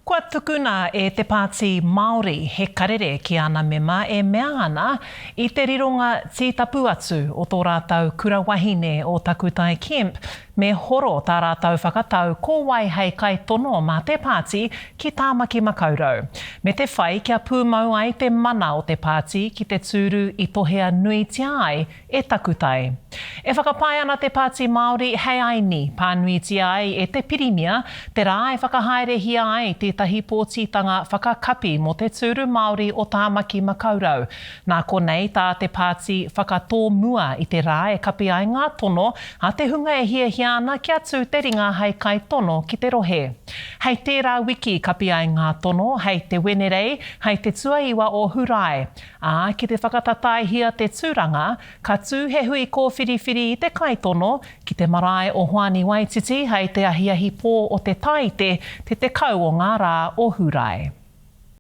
Kua tukuna e te Pāti Māori he karere ki ana mema e mea ana I te rironga tītapu atu o tō rātau kura wahine o Takutai Kemp me horo tā rātau whakatau ko wai hei kai tono mā te Pāti ki Tāmaki Makaurau. Me te whai kia pūmau ai te mana o te Pāti ki te tūru I tohea nui tia ai e Takutai. E whakapai ana te Pāti Māori hei aini pānui tia ai e te Pirimia, te rā e whakahaere hia ai tētahi pōtitanga whakakapi mo te tūru Māori o Tāmaki Makaurau. Nā konei tā te Pāti whakatō mua I te rā e kapi ai ngā tono a te hunga e hia ana kia tū te ringa hei kai tono ki te rohe. Hei tērā wiki kapi ai ngā tono, hei te wenerei, hei te tuaiwa o Hurai. Ki te whakatatai hia te tūranga, ka tū he hui kōwhiriwhiri I te kai tono, ki te marae o Hoani Waititi, hei te ahiahi pō o te taite, te kau o ngā rā o Hurai.